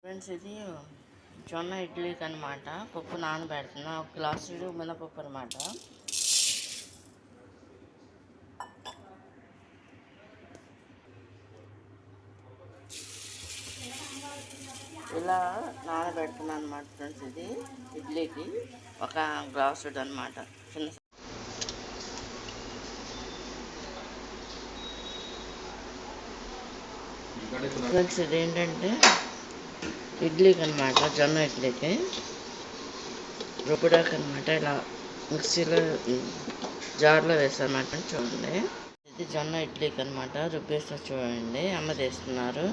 Friends, ఇది జొన్న ఇడ్లీకి అనమాట. పప్పు నానబెడుతున్నా. ఒక గ్లాసుడు మినపప్పు అనమాట. ఇలా నానబెడుతున్నాను అనమాట ఫ్రెండ్స్. ఇది ఇడ్లీకి ఒక గ్లాసుడు అనమాట. చిన్న ఫ్రెండ్స్, ఇది ఏంటంటే ఇడ్లీకి అనమాట, జొన్న ఇడ్లీకి రుబ్బుడాకు అనమాట. ఇలా మిక్సీలో జార్లో వేసానమాట. చూడండి, ఇది జొన్న ఇడ్లీకి అనమాట. రుబ్బేస్తా చూడండి, అమ్మ తీస్తున్నారు.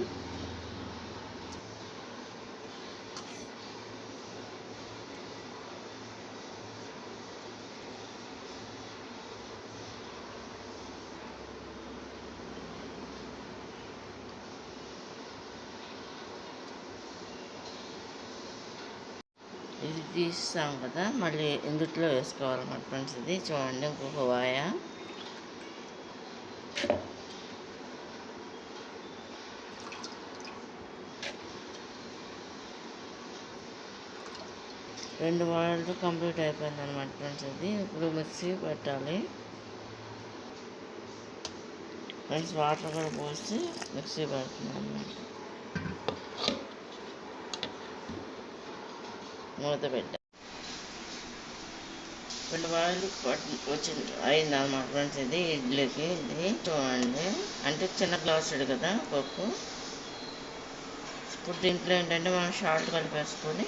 ఇది తీస్తాం కదా, మళ్ళీ ఇందుట్లో వేసుకోవాలన్నమాట ఫ్రెండ్స్. ఇది చూడండి, ఇంకొక వాయ. రెండు వాయిలు కంప్లీట్ అయిపోయింది అనమాట ఫ్రెండ్స్. ఇది ఇప్పుడు మిక్సీ పెట్టాలి ఫ్రెండ్స్. వాటర్ కూడా పోసి మిక్సీ పెడుతున్నాను అనమాట. మూత పెట్టా. రెండు వాయిలు అయింది అనమాట ఫ్రెండ్స్. ఇది ఇడ్లీకి. ఇది చూడండి, అంటే చిన్న గ్లాసుడు కదా పప్పు. ఇప్పుడు దీంట్లో ఏంటంటే మనం సాల్ట్ కలిపేసుకొని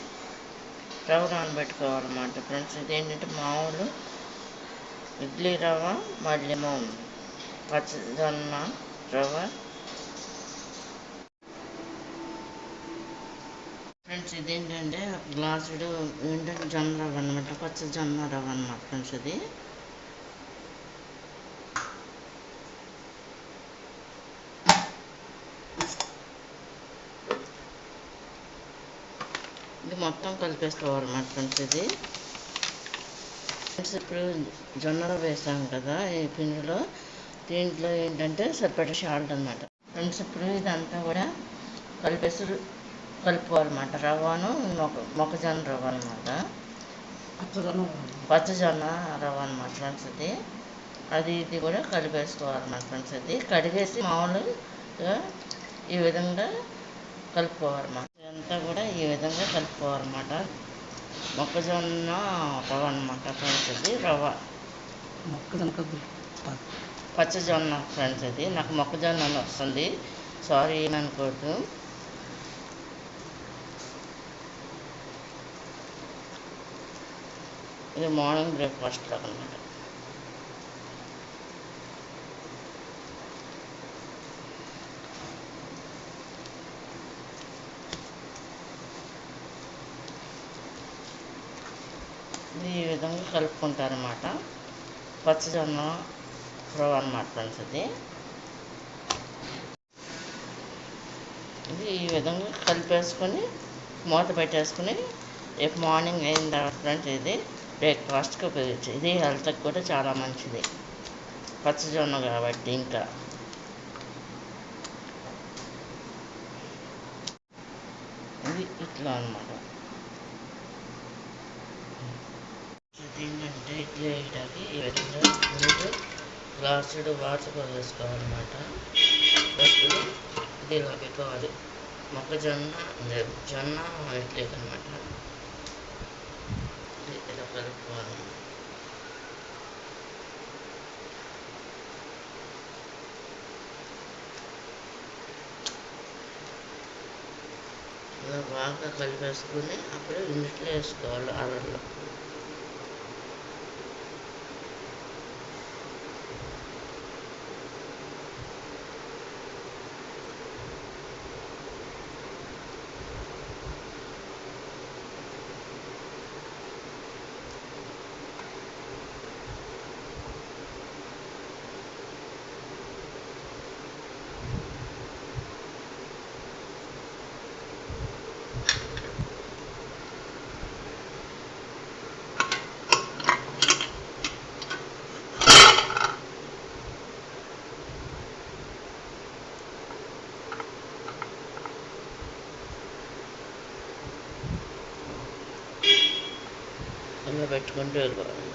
రవ్వ నానబెట్టుకోవాలన్నమాట ఫ్రెండ్స్. ఇది ఏంటంటే మామూలు ఇడ్లీ రవ్వ, మళ్ళీ పచ్చజొన్న రవ్వ ఫ్రెండ్స్. ఇదేంటంటే గ్లాసుడు ఏంటంటే జొన్న రవ్వ అనమాట, పచ్చజొన్న రవ్వ అనమాట ఫ్రెండ్స్. ఇది ఇది మొత్తం కలిపేసుకోవాలన్నమాట ఫ్రెండ్స్. ఇది ఫ్రెండ్స్, ఇప్పుడు జొన్న రవ్వ వేసాం కదా ఈ పిండిలో. దీంట్లో ఏంటంటే సరిపడే సాల్ట్ అనమాట ఫ్రెండ్స్. ఇప్పుడు ఇదంతా కూడా కలుపుకోవాలన్నమాట. రవ్వను మొక్కజొన్న రవ్వ అనమాట, పచ్చజొన్న రవ్వ అనమాట ఫ్రెండ్స్. ఇది కూడా కలిపేసుకోవాలన్నమాట ఫ్రెండ్స్. ఇది కడిగేసి మామూలుగా ఈ విధంగా కలుపుకోవాలన్నమాట. ఇదంతా కూడా ఈ విధంగా కలుపుకోవాలన్నమాట. మొక్కజొన్న రవ్వ అనమాట ఫ్రెండ్స్. ఇది రవ్వ పచ్చజొన్న ఫ్రెండ్స్. ఇది నాకు మొక్కజొన్న అని వస్తుంది, సారీ ఏమనుకోవద్దు. ఇది మార్నింగ్ బ్రేక్ఫాస్ట్ లాగా అనమాట. ఇది ఈ విధంగా కలుపుకుంటారన్నమాట. పచ్చజొన్న రవ్వ అనమాట ఫ్రెండ్స్. ఇది ఈ విధంగా కలిపేసుకొని మూత పెట్టేసుకుని రేపు మార్నింగ్ అయిన తర్వాత ఫ్రెండ్స్ ఇది బ్రేక్ఫాస్ట్కి ఉపయోగించి. ఇది హెల్త్కి కూడా చాలా మంచిది, పచ్చజొన్న కాబట్టి. ఇంకా ఇది ఇట్లా అనమాట. ఏంటంటే ఇడ్లీ వేయడానికి ఈ విధంగా 3 గ్లాసుడు వాటర్ వేసుకోవాలన్నమాట. ఇది ఇలా పెట్టుకోవాలి. జొన్న ఇడ్లీకి అనమాట. ఇలా కలుపుకోవాలి. ఇలా బాగా కలిపేసుకుని అప్పుడు ఇంట్లో వేసుకోవాలి అరలో. పెట్టుకుంటూ వెళ్ళిపోవాలి.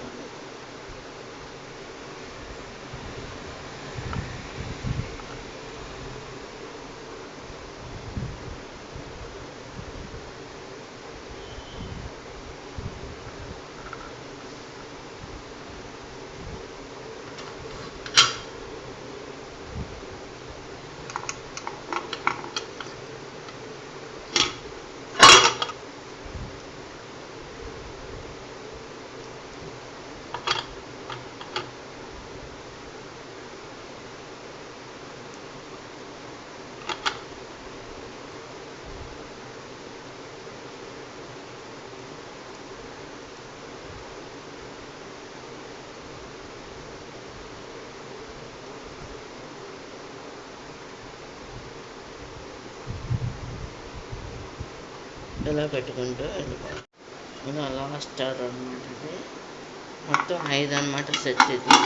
ఇలా పెట్టుకుంటూ వెళ్ళిపోవాలి. ఇలా లాస్ట్ స్టార్ అనమాట. ఇది మొత్తం 5 అనమాట సెట్ ఇది.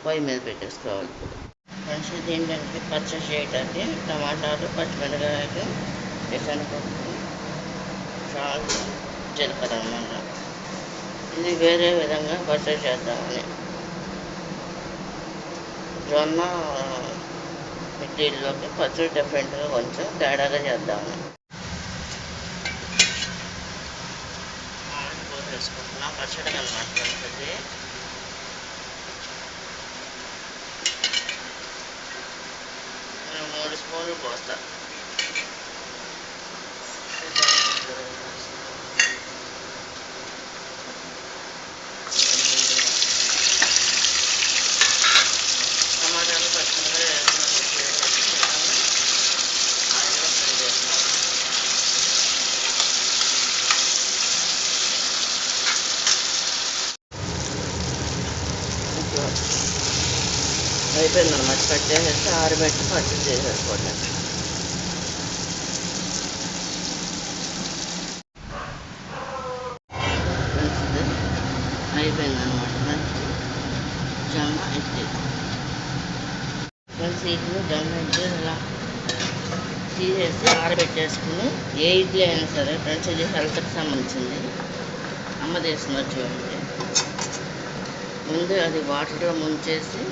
పొయ్యి మీద పెట్టేసుకోవాలి. ఫ్రెండ్స్ ఇది ఏంటంటే పచ్చడి చేయడానికి టమాటాలు, పచ్చిమిరపకాయలు, శనగపప్పు, సాల్ట్, జీలకర్ర అన్నమాట. ఇది వేరే విధంగా పచ్చడి చేద్దామని. జొన్న ఇడ్లీలోకి పచ్చడి డిఫరెంట్గా కొంచెం తేడాగా చేద్దామని వేసుకుంటున్నాం. పచ్చడి అన్నమాట. ఇది 3 స్పూన్లు పోస్తా. టమాటాలు, పచ్చిమిరపకాయలు ఆయిల్లో ఫ్రై చేస్తాం. అయిపోయిందన్నమాట. కట్ చేసేసి ఆరబెట్టి పచ్చడి చేసేసుకోండి. అయిపోయిందన్నమాట. మంచి జొన్న ఇడ్లీ. ఫ్రెండ్స్ ఇడ్లీ జొన్న ఇడ్లీ ఇలా తీసేసి ఆరబెట్టేసుకుని ఏ ఇడ్లీ అయినా సరే ఫ్రెండ్స్ ఇది హెల్త్కి సంబంధించింది. అమ్మ చేస్తున్నారు చూడండి. ముందు అది వాటర్లో ముంచేసి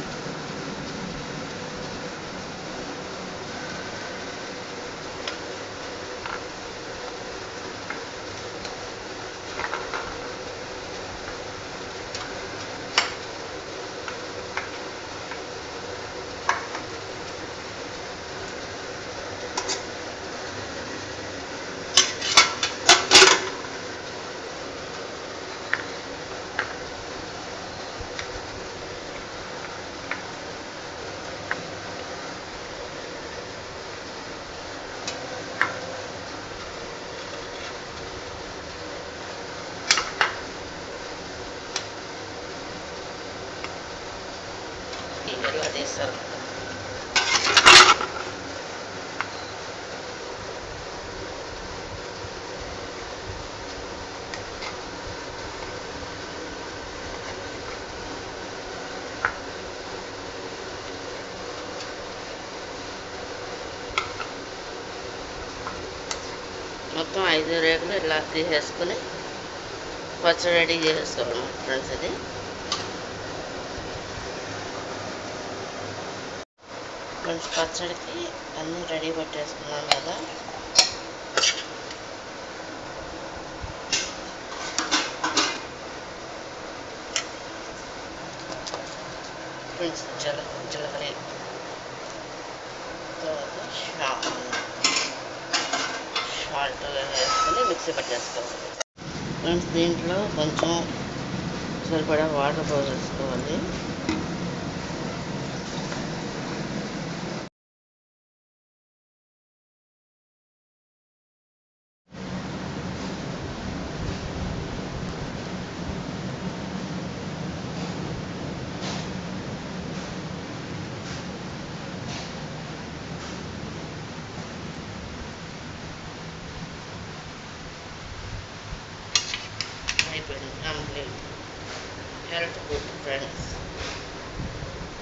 ఇలా తీస్తారు. మొత్తం 5 రేకులు ఇలా తీసేసుకుని పచ్చడి రెడీ చేసేసుకోవాలి ఫ్రెండ్స్. ఇది ఫ్రెండ్స్ పచ్చడికి అన్నీ రెడీ పెట్టేసుకున్నాం కదా. ఫ్రెండ్స్ జీలకర్ర సాల్ట్ వేసుకొని మిక్సీ పట్టేసుకోవాలి. ఫ్రెండ్స్ దీంట్లో కొంచెం సరిపడా వాటర్ పోసేసుకోవాలి. అయిపోయింది, కంప్లీట్. హెల్త్ ఫుడ్ ఫ్రెండ్స్,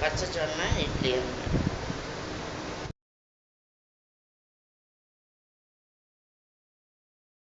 పచ్చజొన్న ఇడ్లీ అన్నమాట.